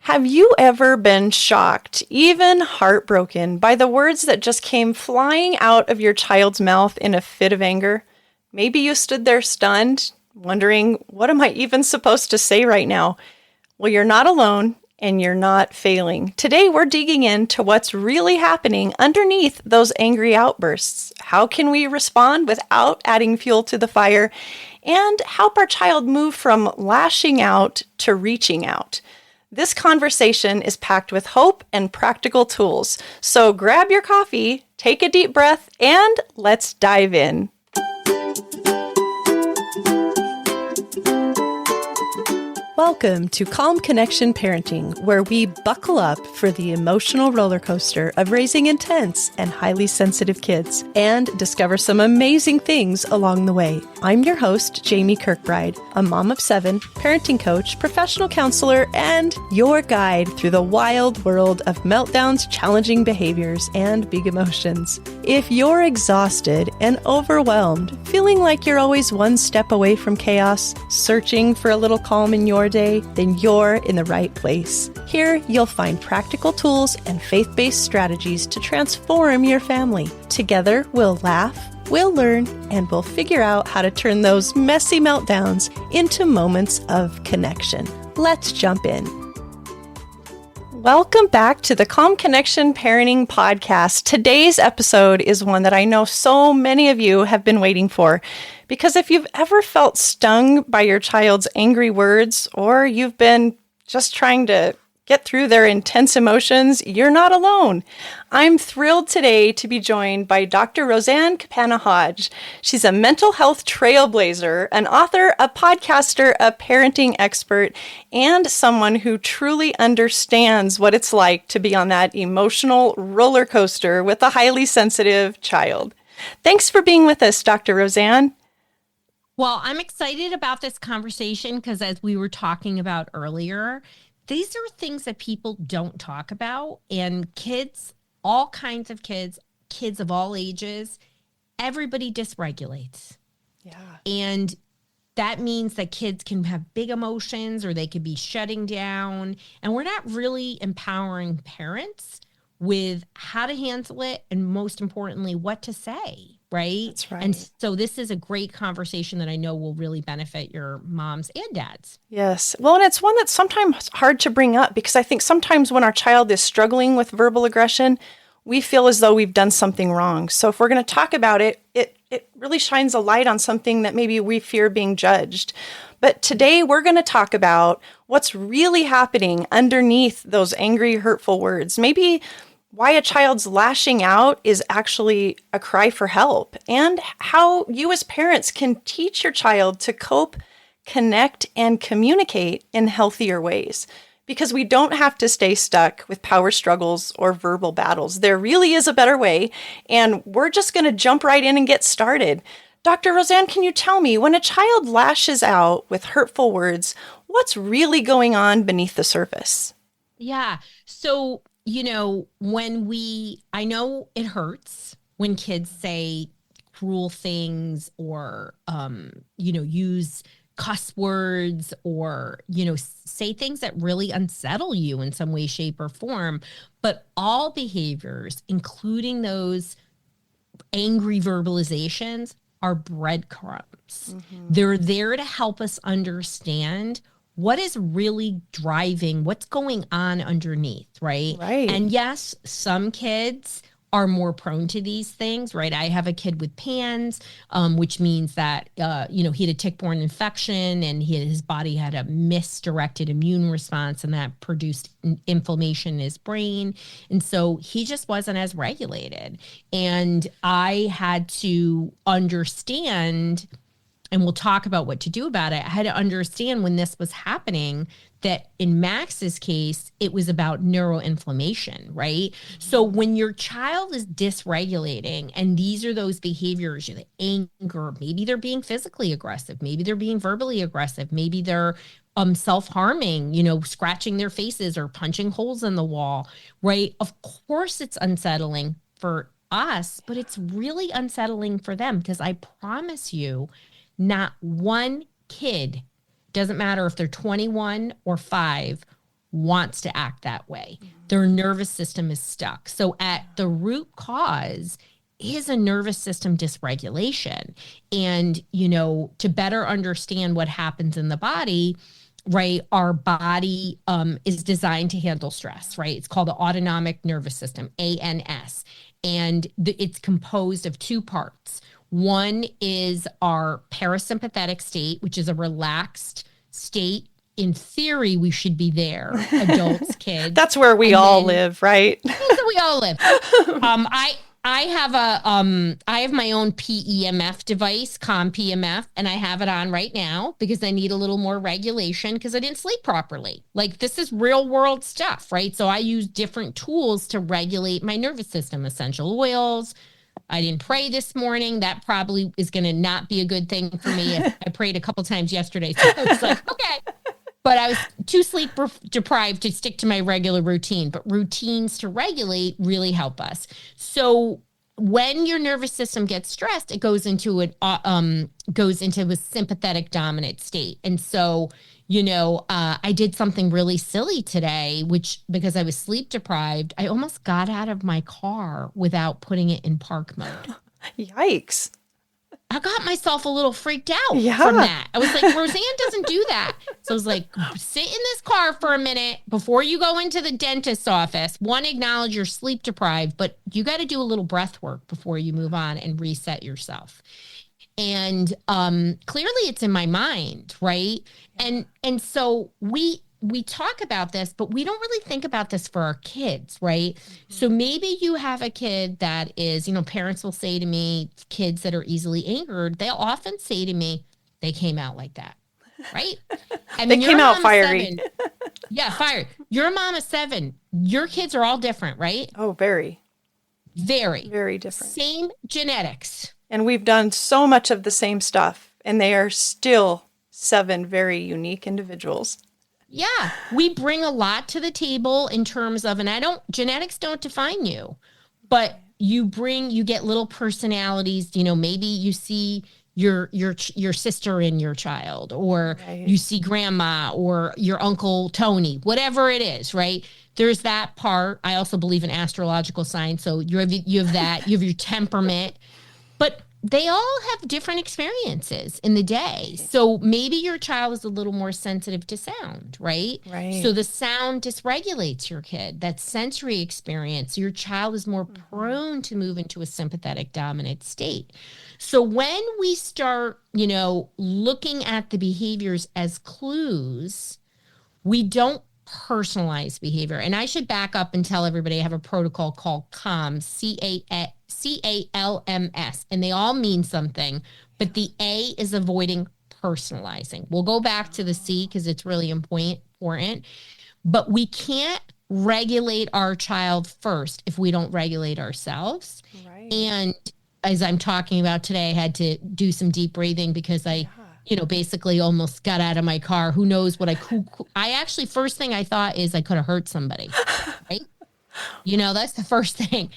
Have you ever been shocked, even heartbroken, by the words that just came flying out of your child's mouth in a fit of anger? Maybe you stood there stunned, wondering, what am I even supposed to say right now? Well, you're not alone and you're not failing. Today, we're digging into what's really happening underneath those angry outbursts. How can we respond without adding fuel to the fire? And help our child move from lashing out to reaching out. This conversation is packed with hope and practical tools. So grab your coffee, take a deep breath, and let's dive in. Welcome to Calm Connection Parenting, where we buckle up for the emotional roller coaster of raising intense and highly sensitive kids and discover some amazing things along the way. I'm your host, Jamie Kirkbride, a mom of 7, parenting coach, professional counselor, and your guide through the wild world of meltdowns, challenging behaviors, and big emotions. If you're exhausted and overwhelmed, feeling like you're always one step away from chaos, searching for a little calm in your day, then you're in the right place. Here, you'll find practical tools and faith-based strategies to transform your family. Together, we'll laugh, we'll learn, and we'll figure out how to turn those messy meltdowns into moments of connection. Let's jump in. Welcome back to the Calm Connection Parenting Podcast. Today's episode is one that I know so many of you have been waiting for. Because if you've ever felt stung by your child's angry words, or you've been just trying to get through their intense emotions, you're not alone. I'm thrilled today to be joined by Dr. Roseanne Campana-Hodge. She's a mental health trailblazer, an author, a podcaster, a parenting expert, and someone who truly understands what it's like to be on that emotional roller coaster with a highly sensitive child. Thanks for being with us, Dr. Roseanne. Well, I'm excited about this conversation because as we were talking about earlier, these are things that people don't talk about, and kids, all kinds of kids of all ages, everybody dysregulates. Yeah. And that means that kids can have big emotions or they could be shutting down, and we're not really empowering parents with how to handle it and most importantly, what to say. Right? That's right. And so this is a great conversation that I know will really benefit your moms and dads. Yes. Well, and it's one that's sometimes hard to bring up because I think sometimes when our child is struggling with verbal aggression, we feel as though we've done something wrong. So if we're going to talk about it, it really shines a light on something that maybe we fear being judged. But today we're going to talk about what's really happening underneath those angry, hurtful words. Maybe why a child's lashing out is actually a cry for help, and how you as parents can teach your child to cope, connect, and communicate in healthier ways. Because we don't have to stay stuck with power struggles or verbal battles. There really is a better way, and we're just going to jump right in and get started. Dr. Roseanne, can you tell me, when a child lashes out with hurtful words, what's really going on beneath the surface? Yeah. So I know it hurts when kids say cruel things or, use cuss words or, say things that really unsettle you in some way, shape, or form. But all behaviors, including those angry verbalizations, are breadcrumbs. Mm-hmm. They're there to help us understand what is really driving, what's going on underneath, right? Right. And yes, some kids are more prone to these things, right? I have a kid with PANS, which means that, he had a tick-borne infection and his body had a misdirected immune response, and that produced inflammation in his brain. And so he just wasn't as regulated. And I had to understand, and we'll talk about what to do about it. I had to understand when this was happening that in Max's case, it was about neuroinflammation, right? Mm-hmm. So when your child is dysregulating, and these are those behaviors, the anger, maybe they're being physically aggressive, maybe they're being verbally aggressive, maybe they're self-harming, scratching their faces or punching holes in the wall, right? Of course it's unsettling for us, but it's really unsettling for them, because I promise you, not one kid, doesn't matter if they're 21 or 5, wants to act that way. Their nervous system is stuck. So at the root cause is a nervous system dysregulation. And, to better understand what happens in the body, right, our body is designed to handle stress, right? It's called the autonomic nervous system, ANS. And it's composed of two parts. One is our parasympathetic state, which is a relaxed state. In theory, we should be there, adults, kids. That's where we all live, right? That's where we all live. I have my own PEMF device, PEMF, and I have it on right now because I need a little more regulation because I didn't sleep properly. Like, this is real world stuff, right? So I use different tools to regulate my nervous system, essential oils. I didn't pray this morning. That probably is going to not be a good thing for me. I prayed a couple times yesterday. So I was like, okay. But I was too sleep deprived to stick to my regular routine. But routines to regulate really help us. So when your nervous system gets stressed, it goes into a sympathetic dominant state. And so, I did something really silly today, which, because I was sleep deprived, I almost got out of my car without putting it in park mode. Yikes. I got myself a little freaked out Yeah. from that. I was like, Roseanne doesn't do that. So I was like, sit in this car for a minute before you go into the dentist's office. One, acknowledge you're sleep deprived, but you got to do a little breath work before you move on and reset yourself. And clearly it's in my mind, right? And so we talk about this, but we don't really think about this for our kids, right? So maybe you have a kid that is, parents will say to me, kids that are easily angered, they'll often say to me, they came out like that, right? I mean, they came out fiery. Yeah, fiery. You're a mom of 7. Your kids are all different, right? Oh, very. Very. Very different. Same genetics. And we've done so much of the same stuff, and they are still 7 very unique individuals. Yeah, we bring a lot to the table in terms of, and genetics don't define you, but you get little personalities. Maybe you see your sister in your child, or you see grandma or your uncle Tony, whatever it is, right? There's that part. I also believe in astrological signs, so you have that. You have your temperament, but they all have different experiences in the day. So maybe your child is a little more sensitive to sound, right? Right. So the sound dysregulates your kid. That sensory experience, your child is more prone to move into a sympathetic dominant state. So when we start, looking at the behaviors as clues, we don't personalize behavior. And I should back up and tell everybody I have a protocol called CALMS, CALMS, and they all mean something, but the A is avoiding personalizing. We'll go back to the C because it's really important, but we can't regulate our child first if we don't regulate ourselves. Right. And as I'm talking about today, I had to do some deep breathing because I basically almost got out of my car. Who knows what I actually, first thing I thought is I could have hurt somebody, right? That's the first thing.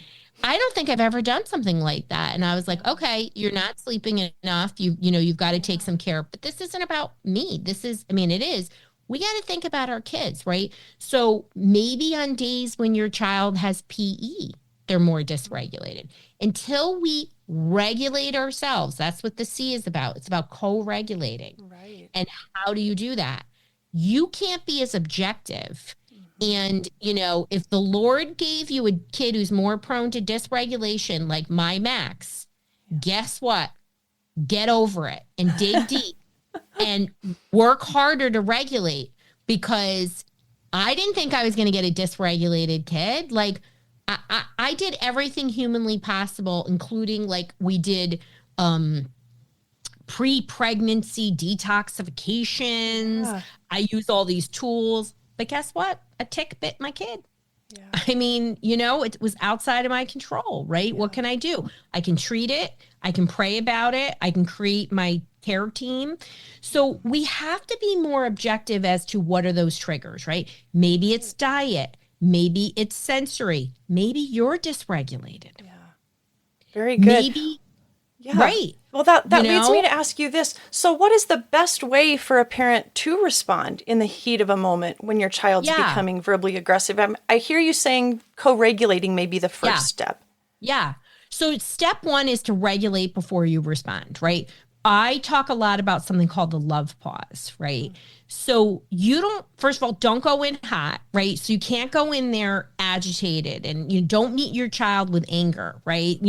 I don't think I've ever done something like that. And I was like, okay, you're not sleeping enough. You've got to take some care, but this isn't about me. It is. We got to think about our kids, right? So maybe on days when your child has PE, they're more dysregulated. Until we regulate ourselves, that's what the C is about. It's about co-regulating. Right. And how do you do that? You can't be as objective. And, if the Lord gave you a kid who's more prone to dysregulation, like my Max, guess what? Get over it and dig deep and work harder to regulate, because I didn't think I was going to get a dysregulated kid. Like, I did everything humanly possible, including we did pre-pregnancy detoxifications. Yeah. I use all these tools. But guess what? A tick bit my kid. Yeah. I mean, it was outside of my control, right? Yeah. What can I do? I can treat it. I can pray about it. I can create my care team. So we have to be more objective as to what are those triggers, right? Maybe it's diet. Maybe it's sensory. Maybe you're dysregulated. Yeah. Very good. Maybe, right. Well, that you leads me know? to ask you this. So, what is the best way for a parent to respond in the heat of a moment when your child's Yeah. becoming verbally aggressive? I hear you saying co-regulating may be the first Yeah. step. Yeah. So step one is to regulate before you respond, right? I talk a lot about something called the love pause, right? So you don't, first of all, don't go in hot, right? So you can't go in there agitated, and you don't meet your child with anger, right?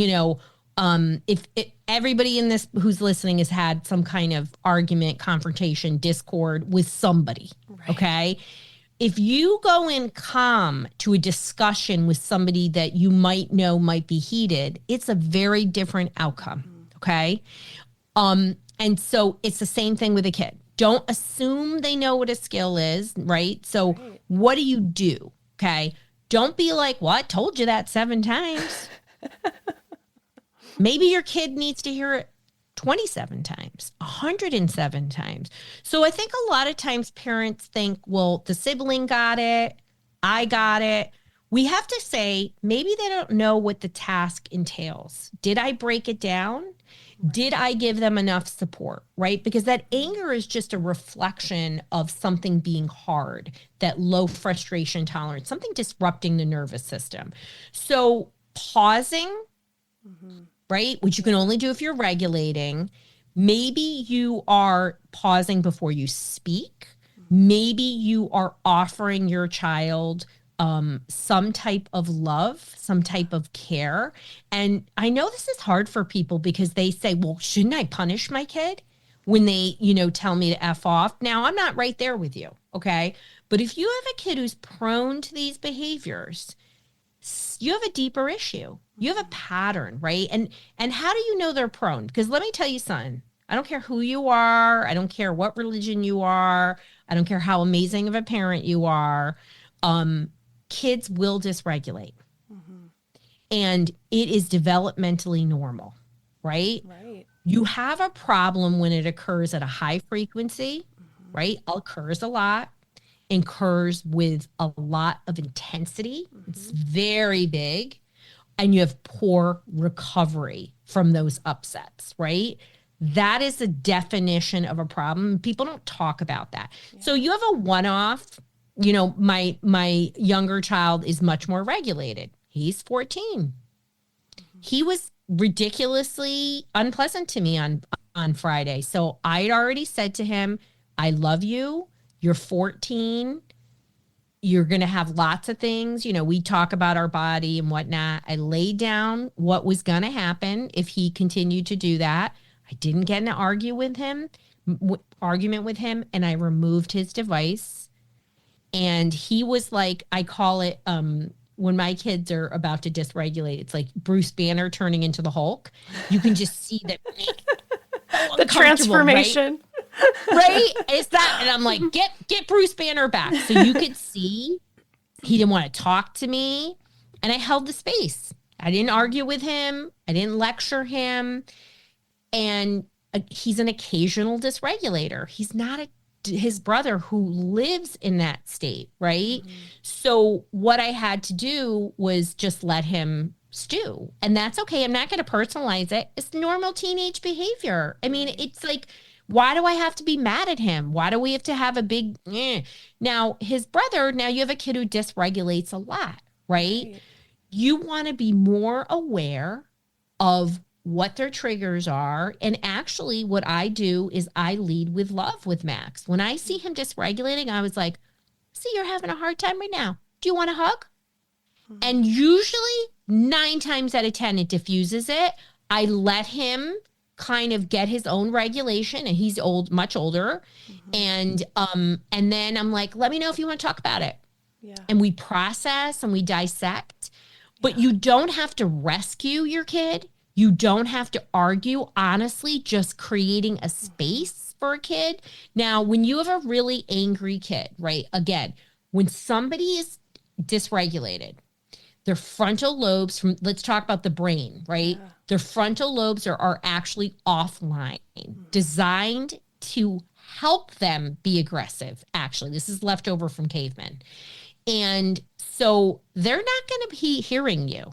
If everybody in this who's listening has had some kind of argument, confrontation, discord with somebody, Right. okay? If you go in calm to a discussion with somebody that you might know might be heated, it's a very different outcome. Okay. And so it's the same thing with a kid. Don't assume they know what a skill is, right? So Right. what do you do? Okay. Don't be like, well, I told you that 7 times. Maybe your kid needs to hear it 27 times, 107 times. So I think a lot of times parents think, well, the sibling got it, I got it. We have to say, maybe they don't know what the task entails. Did I break it down? Did I give them enough support? Right? Because that anger is just a reflection of something being hard, that low frustration tolerance, something disrupting the nervous system. So pausing, right? Which you can only do if you're regulating. Maybe you are pausing before you speak. Maybe you are offering your child some type of love, some type of care. And I know this is hard for people because they say, well, shouldn't I punish my kid when they, tell me to F off? Now, I'm not right there with you. Okay. But if you have a kid who's prone to these behaviors, you have a deeper issue. You have a pattern, right? And how do you know they're prone? Because let me tell you something. I don't care who you are. I don't care what religion you are. I don't care how amazing of a parent you are. Kids will dysregulate. And it is developmentally normal, right? Right. You have a problem when it occurs at a high frequency, right? Occurs a lot, incurs with a lot of intensity. It's very big. And you have poor recovery from those upsets, right? That is the definition of a problem. People don't talk about that. Yeah. So you have a one-off, my younger child is much more regulated. He's 14. He was ridiculously unpleasant to me on Friday. So I'd already said to him, I love you. You're 14. You're going to have lots of things. We talk about our body and whatnot. I laid down what was going to happen if he continued to do that. I didn't get in an argument with him, and I removed his device. And he was like, I call it, when my kids are about to dysregulate, it's like Bruce Banner turning into the Hulk. You can just see that the transformation. Right? It's that. And I'm like, get Bruce Banner back. So you could see he didn't want to talk to me. And I held the space. I didn't argue with him. I didn't lecture him. And he's an occasional dysregulator. He's not his brother who lives in that state, right? So what I had to do was just let him stew. And that's okay. I'm not going to personalize it. It's normal teenage behavior. I mean, it's like, why do I have to be mad at him? Why do we have to have a big, Now, his brother, now you have a kid who dysregulates a lot, right? You want to be more aware of what their triggers are. And actually, what I do is I lead with love with Max. When I see him dysregulating, I was like, see, you're having a hard time right now. Do you want a hug? And usually 9 times out of 10, it diffuses it. I let him kind of get his own regulation, and he's much older. And then I'm like, let me know if you want to talk about it. Yeah. And we process and we dissect, but you don't have to rescue your kid. You don't have to argue. Honestly, just creating a space for a kid. Now, when you have a really angry kid, right? Again, when somebody is dysregulated, their frontal lobes let's talk about the brain, right? Yeah. Their frontal lobes are actually offline, designed to help them be aggressive. Actually, this is left over from cavemen. And so they're not going to be hearing you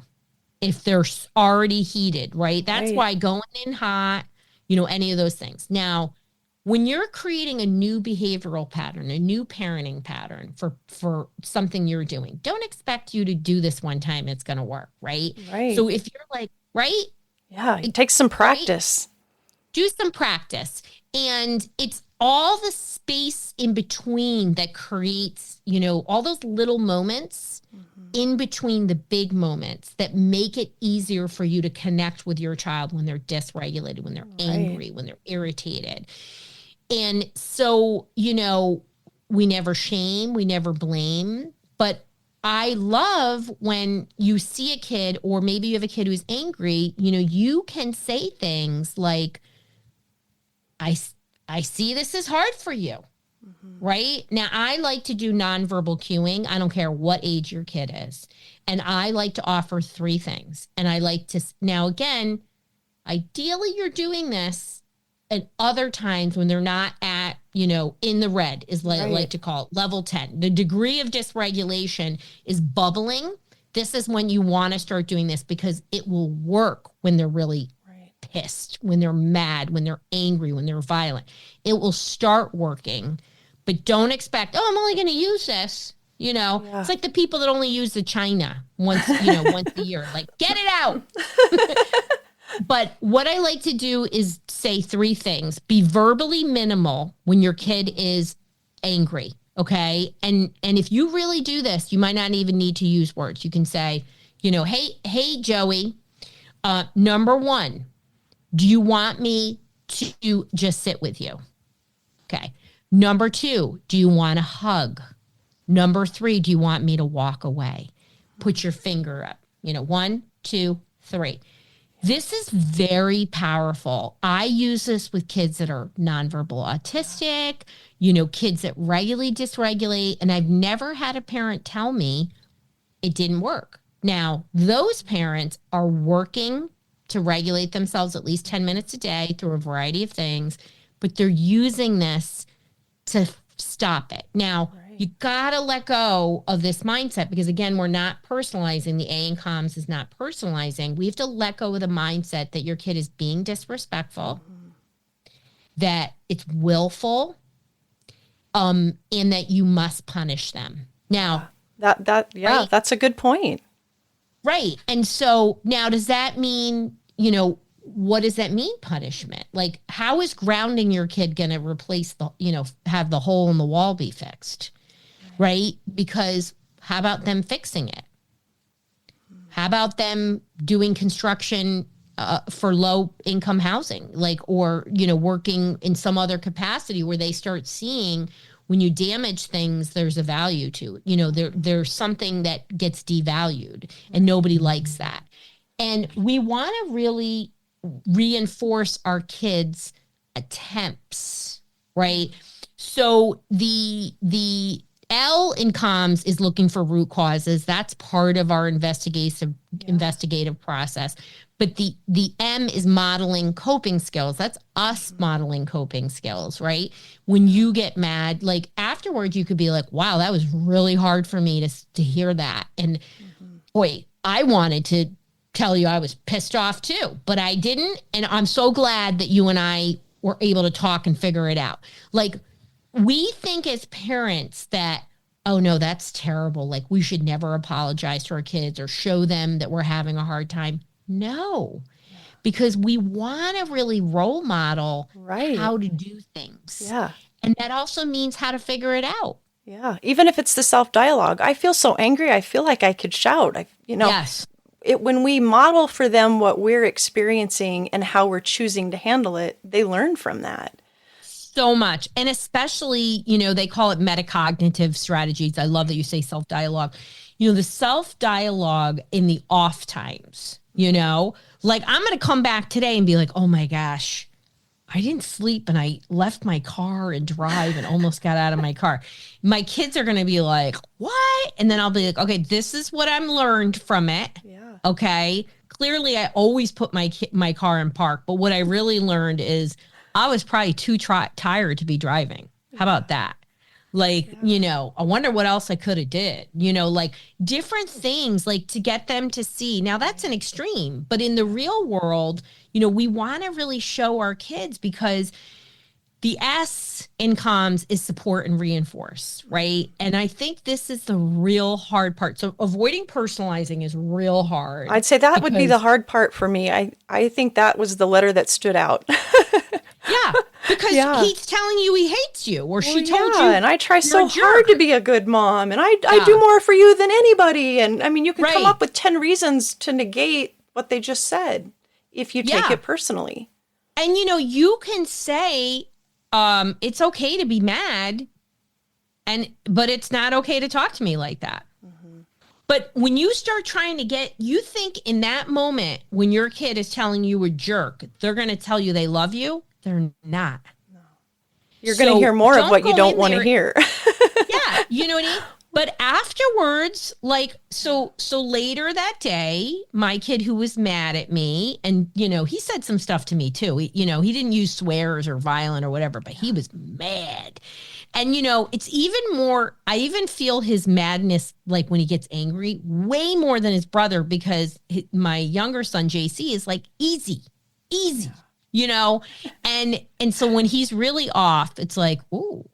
if they're already heated, right? That's why going in hot, any of those things. Now, when you're creating a new behavioral pattern, a new parenting pattern for something you're doing, don't expect you to do this one time. It's going to work, right? Right. So if you're like, right? Yeah, it takes some practice. Right? Do some practice. And it's all the space in between that creates, all those little moments in between the big moments that make it easier for you to connect with your child when they're dysregulated, when they're angry, when they're irritated. And so, we never shame, we never blame, but I love when you see a kid, or maybe you have a kid who's angry, you can say things like, I see this is hard for you, right? Now, I like to do nonverbal cueing. I don't care what age your kid is. And I like to offer 3 things. And I like to, now again, ideally you're doing this at other times when they're not at, in the red, is what I like to call it, level 10. The degree of dysregulation is bubbling. This is when you want to start doing this, because it will work when they're really pissed, when they're mad, when they're angry, when they're violent. It will start working, but don't expect, I'm only going to use this. It's like the people that only use the china once a year, like, get it out. But what I like to do is say 3 things. Be verbally minimal when your kid is angry, okay? And if you really do this, you might not even need to use words. You can say, hey, Joey, number 1, do you want me to just sit with you? Okay. Number 2, do you want a hug? Number 3, do you want me to walk away? Put your finger up. 1, 2, 3. This is very powerful. I use this with kids that are nonverbal autistic, kids that regularly dysregulate, and I've never had a parent tell me it didn't work. Now, those parents are working to regulate themselves at least 10 minutes a day through a variety of things, but they're using this to stop it. Now, you got to let go of this mindset, because again, we're not personalizing. The A in comms is not personalizing. We have to let go of the mindset that your kid is being disrespectful, that it's willful, and that you must punish them. Now, that's a good point. Right. And so now, does that mean, what does that mean, punishment? Like, how is grounding your kid going to replace have the hole in the wall be fixed? Right? Because how about them fixing it? How about them doing construction for low income housing, or working in some other capacity where they start seeing, when you damage things, there's a value to it. There's something that gets devalued, and nobody likes that. And we want to really reinforce our kids' attempts, right? So the L in comms is looking for root causes. That's part of our investigative process. But the M is modeling coping skills. That's us modeling coping skills, right? When you get mad, afterwards, you could be like, wow, that was really hard for me to hear that. And boy, I wanted to tell you I was pissed off too, but I didn't. And I'm so glad that you and I were able to talk and figure it out. We think as parents that, oh no, that's terrible. We should never apologize to our kids or show them that we're having a hard time. No, because we want to really role model how to do things. Yeah. And that also means how to figure it out. Yeah. Even if it's the self-dialogue, I feel so angry, I feel like I could shout. Yes. When we model for them what we're experiencing and how we're choosing to handle it, they learn from that. So much. And especially, they call it metacognitive strategies. I love that you say self-dialogue. The self-dialogue in the off times, I'm going to come back today and be like, oh my gosh, I didn't sleep and I left my car and drive and almost got out of my car. My kids are going to be like, what? And then I'll be like, okay, this is what I'm learned from it. Yeah. Okay. Clearly I always put my car in park, but what I really learned is I was probably too tired to be driving. How about that? Like, I wonder what else I could have did, like different things, like to get them to see. Now that's an extreme, but in the real world, we want to really show our kids, because the S in comms is support and reinforce, right? And I think this is the real hard part. So avoiding personalizing is real hard. I'd say that would be the hard part for me. I think that was the letter that stood out. Yeah, because he's telling you he hates you, or she told you. And I try so hard to be a good mom, and I do more for you than anybody. And I mean, you can come up with 10 reasons to negate what they just said if you take it personally. And, you can say, it's okay to be mad, but it's not okay to talk to me like that. Mm-hmm. But when you start trying to you think in that moment when your kid is telling you a jerk, they're going to tell you they love you. They're not. No. You're going to hear more of what you don't want to hear. Yeah. You know what I mean? But afterwards, like, so later that day, my kid who was mad at me, and, he said some stuff to me too. He didn't use swears or violent or whatever, but he was mad. And, it's even more, I even feel his madness, like when he gets angry, way more than his brother, because my younger son, JC, is like easy. And so when he's really off, it's like, ooh,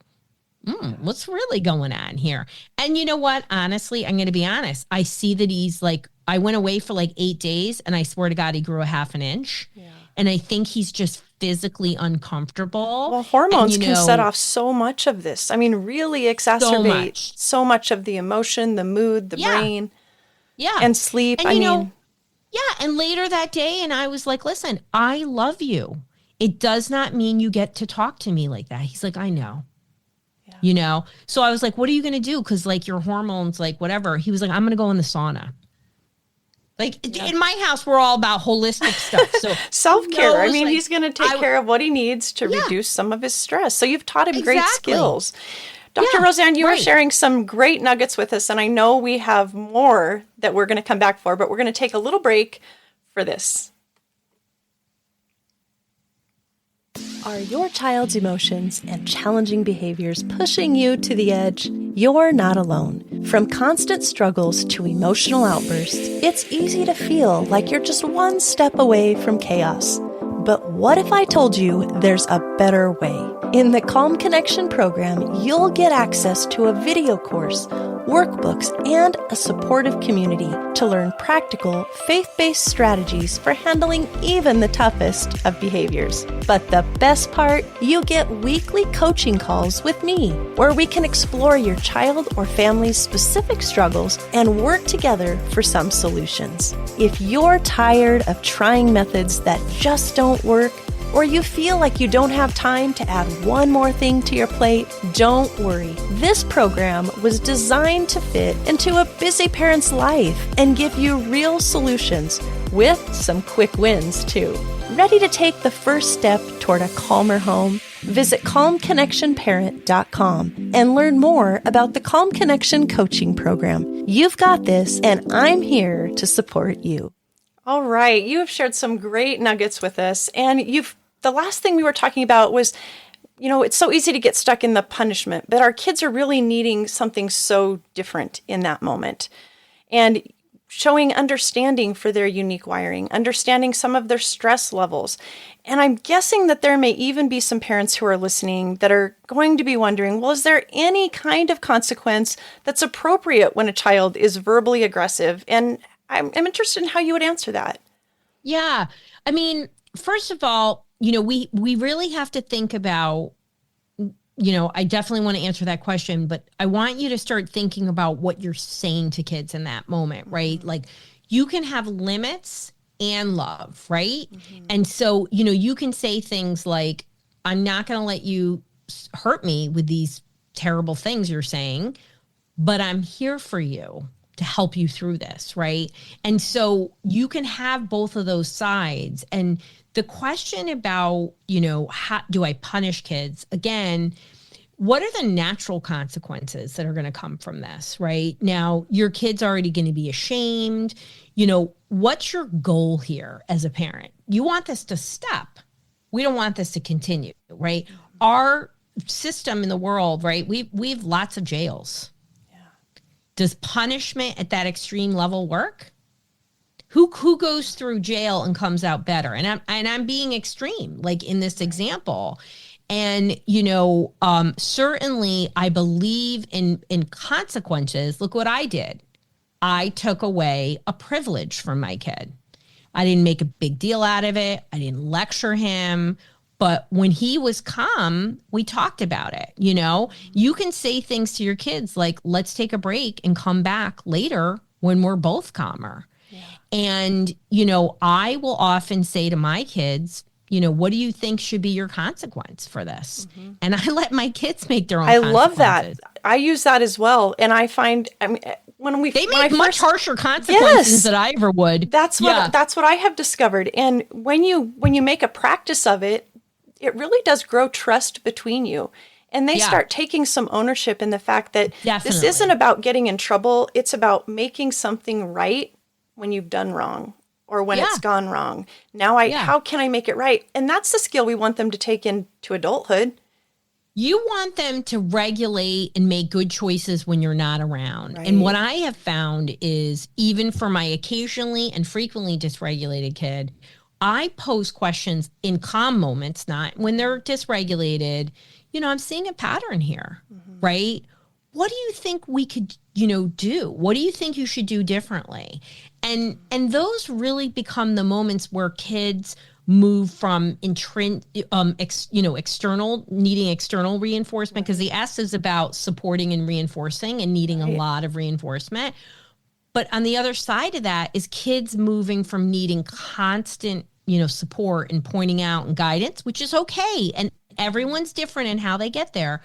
what's really going on here? And you know what? Honestly, I'm going to be honest. I see that he's like, I went away for like 8 days, and I swear to God, he grew a half an inch. Yeah. And I think he's just physically uncomfortable. Well, hormones can set off so much of this. I mean, really exacerbate so much of the emotion, the mood, the brain, and sleep. And and later that day, and I was like, listen, I love you. It does not mean you get to talk to me like that. He's like, I know. Yeah. So I was like, what are you going to do? Because like your hormones, like whatever. He was like, I'm going to go in the sauna. Like in my house, we're all about holistic stuff. So self-care. I mean, he's going to take care of what he needs to reduce some of his stress. So you've taught him great skills. Dr. Roseanne, you were sharing some great nuggets with us, and I know we have more that we're going to come back for, but we're going to take a little break for this. Are your child's emotions and challenging behaviors pushing you to the edge? You're not alone. From constant struggles to emotional outbursts, it's easy to feel like you're just one step away from chaos. But what if I told you there's a better way? In the Calm Connection program, you'll get access to a video course, workbooks, and a supportive community to learn practical, faith-based strategies for handling even the toughest of behaviors. But the best part, you get weekly coaching calls with me, where we can explore your child or family's specific struggles and work together for some solutions. If you're tired of trying methods that just don't work, or you feel like you don't have time to add one more thing to your plate, don't worry. This program was designed to fit into a busy parent's life and give you real solutions with some quick wins too. Ready to take the first step toward a calmer home? Visit calmconnectionparent.com and learn more about the Calm Connection coaching program. You've got this, and I'm here to support you. All right, you have shared some great nuggets with us, and the last thing we were talking about was, it's so easy to get stuck in the punishment, but our kids are really needing something so different in that moment. And showing understanding for their unique wiring, understanding some of their stress levels. And I'm guessing that there may even be some parents who are listening that are going to be wondering, well, is there any kind of consequence that's appropriate when a child is verbally aggressive? And I'm interested in how you would answer that. Yeah. I mean, first of all, we really have to think about, I definitely want to answer that question, but I want you to start thinking about what you're saying to kids in that moment, right? Mm-hmm. Like you can have limits and love, right? Mm-hmm. And so, you can say things like, I'm not going to let you hurt me with these terrible things you're saying, but I'm here for you to help you through this, right? And so you can have both of those sides. And the question about, how do I punish kids? Again, what are the natural consequences that are going to come from this, right? Now, your kid's already going to be ashamed. What's your goal here as a parent? You want this to stop. We don't want this to continue, right? Our system in the world, right? We've lots of jails. Yeah. Does punishment at that extreme level work? Who goes through jail and comes out better? And I'm being extreme, like in this example. And, certainly I believe in consequences. Look what I did. I took away a privilege from my kid. I didn't make a big deal out of it. I didn't lecture him. But when he was calm, we talked about it. You can say things to your kids like, let's take a break and come back later when we're both calmer. Yeah. And, I will often say to my kids, what do you think should be your consequence for this? Mm-hmm. And I let my kids make their own consequences. I love that. I use that as well. And I find, they make much harsher consequences than I ever would. That's what I have discovered. And when you make a practice of it, it really does grow trust between you. And they start taking some ownership in the fact that this isn't about getting in trouble. It's about making something right when you've done wrong or when it's gone wrong. Now how can I make it right? And that's the skill we want them to take into adulthood. You want them to regulate and make good choices when you're not around. Right. And what I have found is, even for my occasionally and frequently dysregulated kid, I pose questions in calm moments, not when they're dysregulated. I'm seeing a pattern here, right? What do you think we could, do? What do you think you should do differently? And those really become the moments where kids move from external, needing external reinforcement, because the S is about supporting and reinforcing and needing a lot of reinforcement. But on the other side of that is kids moving from needing constant, support and pointing out and guidance, which is okay. And everyone's different in how they get there.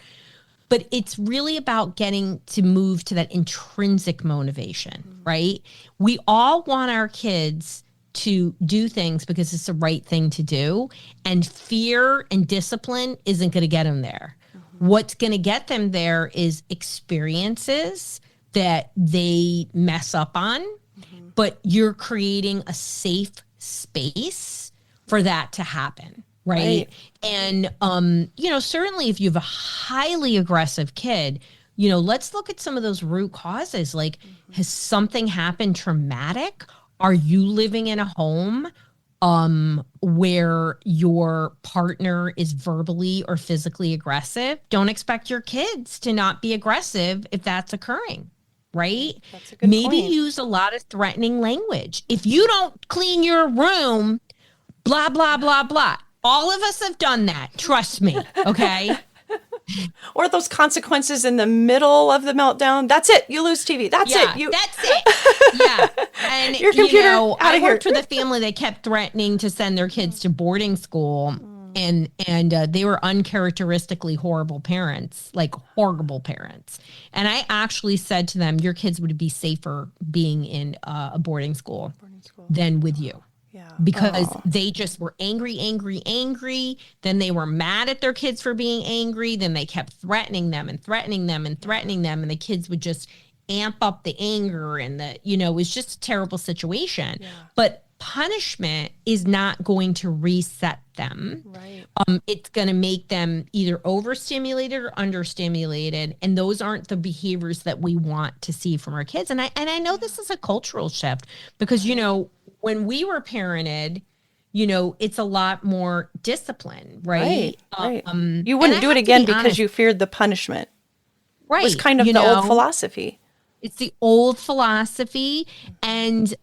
But it's really about getting to move to that intrinsic motivation, right? We all want our kids to do things because it's the right thing to do. And fear and discipline isn't going to get them there. What's going to get them there is experiences that they mess up on, but you're creating a safe space for that to happen. Right. And, certainly if you have a highly aggressive kid, let's look at some of those root causes. Like, has something happened traumatic? Are you living in a home where your partner is verbally or physically aggressive? Don't expect your kids to not be aggressive if that's occurring. Right? That's a good point. Use a lot of threatening language. If you don't clean your room, blah, blah, blah, blah. All of us have done that. Trust me. Okay. Or those consequences in the middle of the meltdown. That's it. You lose TV. That's it. That's it. Yeah. And your computer I worked with a family that kept threatening to send their kids to boarding school. And they were uncharacteristically horrible parents, like horrible parents. And I actually said to them, your kids would be safer being in a boarding school than with you. Yeah. Because they just were angry. Then they were mad at their kids for being angry. Then they kept threatening them. And the kids would just amp up the anger and it was just a terrible situation. Yeah. But punishment is not going to reset them. Right. It's going to make them either overstimulated or understimulated. And those aren't the behaviors that we want to see from our kids. And I know this is a cultural shift because, when we were parented, it's a lot more discipline, right? Right. You wouldn't do it again because you feared the punishment. Right. It was kind of the old philosophy. It's the old philosophy. And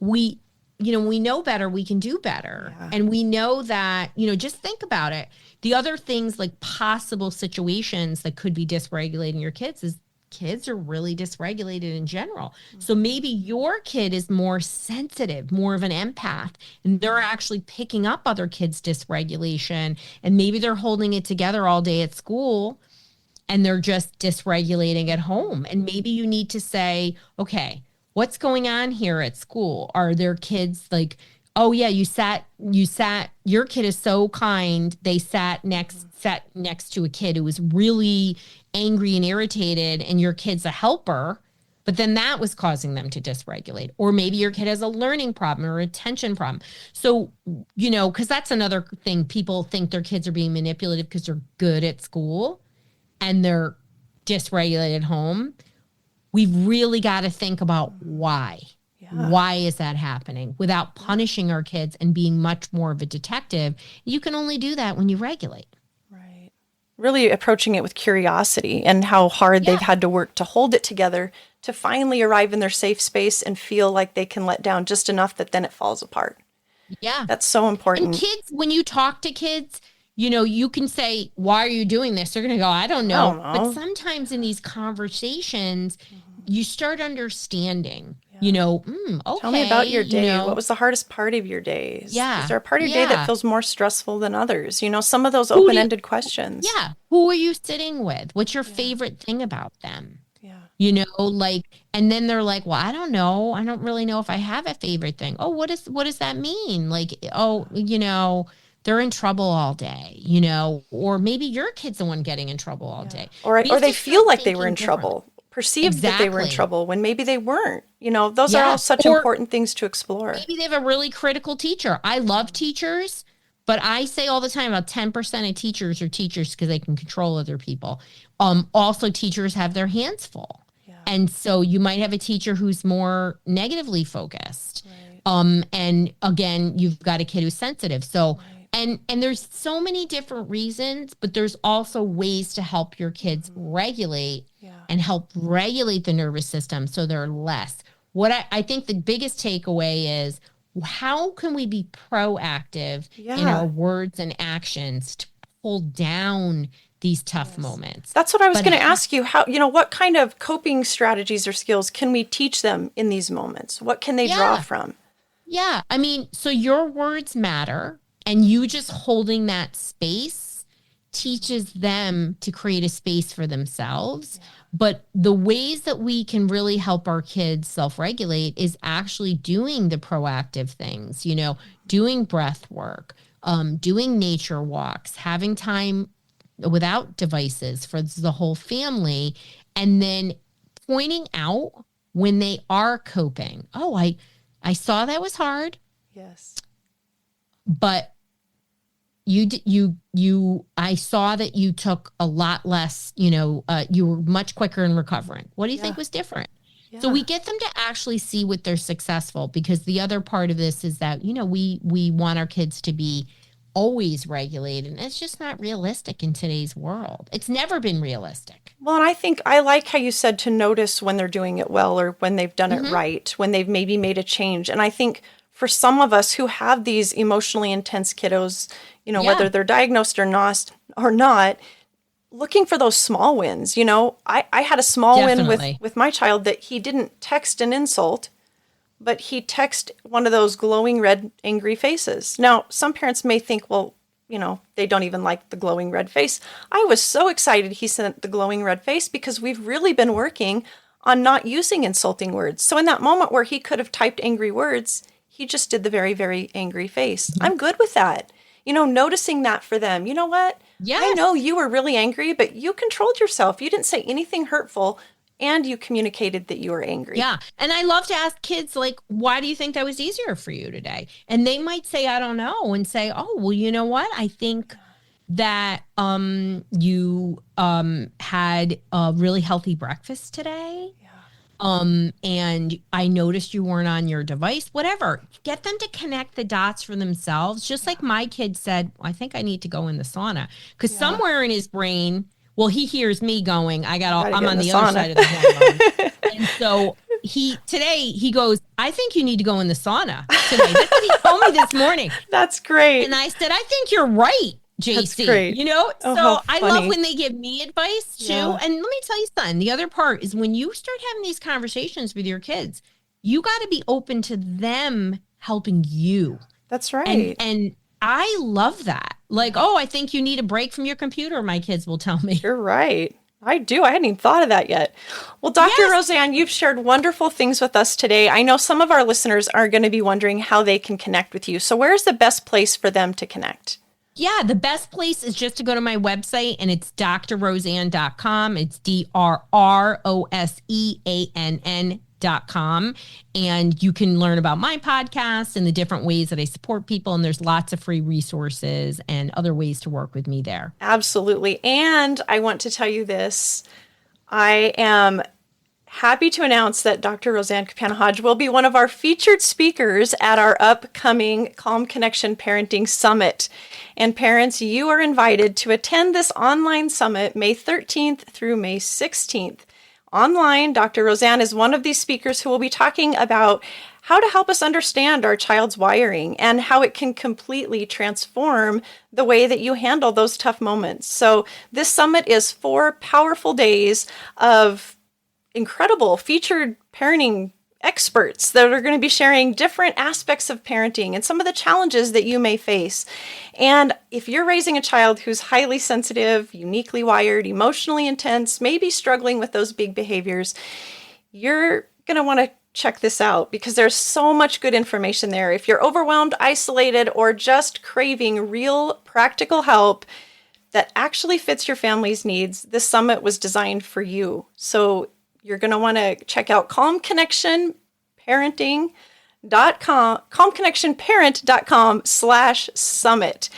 we know better, we can do better. Yeah. And we know that, just think about it. The other things like possible situations that could be dysregulating your kids is kids are really dysregulated in general. So maybe your kid is more sensitive, more of an empath, and they're actually picking up other kids' dysregulation. And maybe they're holding it together all day at school and they're just dysregulating at home. And maybe you need to say, okay, what's going on here at school? Are there kids like, oh yeah, you sat, your kid is so kind. They sat next to a kid who was really angry and irritated, and your kid's a helper, but then that was causing them to dysregulate. Or maybe your kid has a learning problem or attention problem. So, because that's another thing. People think their kids are being manipulative because they're good at school and they're dysregulated at home. We've really got to think about why. Yeah. Why is that happening without punishing our kids and being much more of a detective? You can only do that when you regulate. Right. Really approaching it with curiosity and how hard they've had to work to hold it together to finally arrive in their safe space and feel like they can let down just enough that then it falls apart. Yeah. That's so important. And kids, when you talk to kids, you can say, why are you doing this? They're going to go, I don't know. But sometimes in these conversations, you start understanding, okay. Tell me about your day. What was the hardest part of your days? Yeah. Is there a part of your day that feels more stressful than others? Some of those open-ended questions. Yeah. Who are you sitting with? What's your favorite thing about them? Yeah. And then they're like, well, I don't know. I don't really know if I have a favorite thing. Oh, what does that mean? Like, they're in trouble all day, or maybe your kid's the one getting in trouble all day. Or they feel like they were in trouble, perceived that they were in trouble when maybe they weren't. Those are all such important things to explore. Maybe they have a really critical teacher. I love teachers, but I say all the time about 10% of teachers are teachers because they can control other people. Also, teachers have their hands full. Yeah. And so you might have a teacher who's more negatively focused. Right. And again, you've got a kid who's sensitive. So And there's so many different reasons, but there's also ways to help your kids regulate and help regulate the nervous system so they're less. What I think the biggest takeaway is, how can we be proactive in our words and actions to pull down these tough moments? That's what I was going to ask you. How, what kind of coping strategies or skills can we teach them in these moments? What can they draw from? Yeah. I mean, so your words matter. And you just holding that space teaches them to create a space for themselves. Yeah. But the ways that we can really help our kids self-regulate is actually doing the proactive things, doing breath work, doing nature walks, having time without devices for the whole family, and then pointing out when they are coping. Oh, I saw that was hard. Yes. But I saw that you took a lot less, you were much quicker in recovering. What do you think was different? Yeah. So we get them to actually see what they're successful, because the other part of this is that, we want our kids to be always regulated. And it's just not realistic in today's world. It's never been realistic. Well, and I think I like how you said to notice when they're doing it well or when they've done it right, when they've maybe made a change. And I think for some of us who have these emotionally intense kiddos, whether they're diagnosed or not, looking for those small wins. I had a small win with my child that he didn't text an insult, but he texted one of those glowing red angry faces. Now, some parents may think, well, they don't even like the glowing red face. I was so excited he sent the glowing red face because we've really been working on not using insulting words. So in that moment where he could have typed angry words, he just did the very, very angry face. I'm good with that. Noticing that for them. You know what? Yes. I know you were really angry, but you controlled yourself. You didn't say anything hurtful, and you communicated that you were angry. Yeah. And I love to ask kids, like, why do you think that was easier for you today? And they might say, I don't know, and say, oh, well, you know what? I think that you had a really healthy breakfast today. And I noticed you weren't on your device, whatever. Get them to connect the dots for themselves. Just like my kid said, I think I need to go in the sauna, because somewhere in his brain, well, he hears me going, I'm on the other side of the hormone. And so he goes, I think you need to go in the sauna today. That's what he told me this morning. That's great. And I said, I think you're right, JC. That's great. So I love when they give me advice too. Yeah. And let me tell you something. The other part is when you start having these conversations with your kids, you got to be open to them helping you. That's right. And I love that. Like, I think you need a break from your computer, my kids will tell me. You're right. I do. I hadn't even thought of that yet. Well, Dr. Roseanne, you've shared wonderful things with us today. I know some of our listeners are going to be wondering how they can connect with you. So where's the best place for them to connect? Yeah, the best place is just to go to my website, and it's drroseann.com. It's drroseann.com. And you can learn about my podcast and the different ways that I support people. And there's lots of free resources and other ways to work with me there. Absolutely. And I want to tell you this. I am happy to announce that Dr. Roseann Kapana-Hodge will be one of our featured speakers at our upcoming Calm Connection Parenting Summit. And parents, you are invited to attend this online summit May 13th through May 16th. Online, Dr. Roseann is one of these speakers who will be talking about how to help us understand our child's wiring and how it can completely transform the way that you handle those tough moments. So this summit is 4 powerful days of incredible featured parenting experts that are going to be sharing different aspects of parenting and some of the challenges that you may face. And if you're raising a child who's highly sensitive, uniquely wired, emotionally intense, maybe struggling with those big behaviors, you're going to want to check this out because there's so much good information there. If you're overwhelmed, isolated, or just craving real practical help that actually fits your family's needs, this summit was designed for you. So you're going to want to check out calmconnectionparent.com/summit.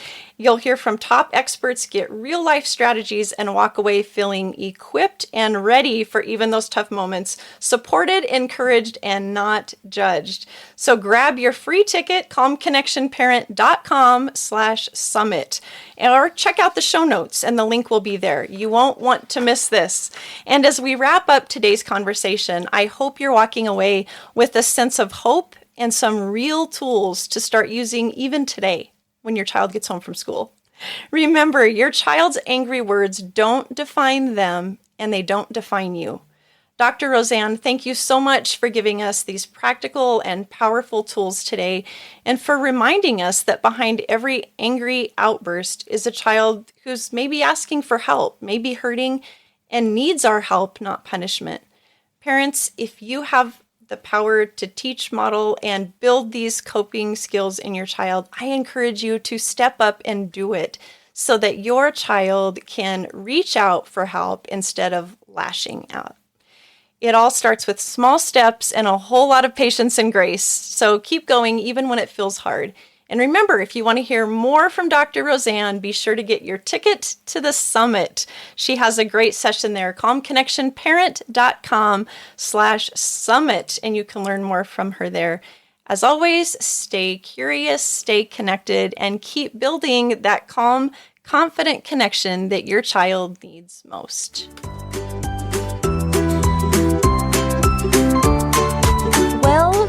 You'll hear from top experts, get real life strategies, and walk away feeling equipped and ready for even those tough moments, supported, encouraged, and not judged. So grab your free ticket, calmconnectionparent.com/summit, or check out the show notes and the link will be there. You won't want to miss this. And as we wrap up today's conversation, I hope you're walking away with a sense of hope and some real tools to start using even today when your child gets home from school. Remember, your child's angry words don't define them and they don't define you. Dr. Roseann, thank you so much for giving us these practical and powerful tools today and for reminding us that behind every angry outburst is a child who's maybe asking for help, maybe hurting, and needs our help, not punishment. Parents, if you have the power to teach, model, and build these coping skills in your child, I encourage you to step up and do it so that your child can reach out for help instead of lashing out. It all starts with small steps and a whole lot of patience and grace. So keep going even when it feels hard. And remember, if you want to hear more from Dr. Roseann, be sure to get your ticket to the summit. She has a great session there, calmconnectionparent.com/summit, and you can learn more from her there. As always, stay curious, stay connected, and keep building that calm, confident connection that your child needs most.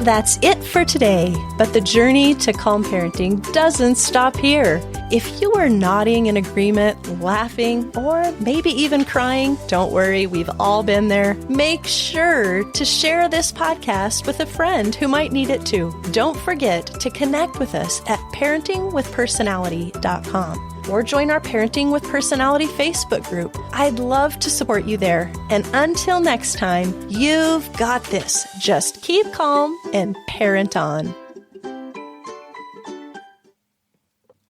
That's it for today, but the journey to calm parenting doesn't stop here. If you are nodding in agreement, laughing, or maybe even crying, don't worry, we've all been there. Make sure to share this podcast with a friend who might need it too. Don't forget to connect with us at parentingwithpersonality.com. or join our Parenting with Personality Facebook group. I'd love to support you there. And until next time, you've got this. Just keep calm and parent on.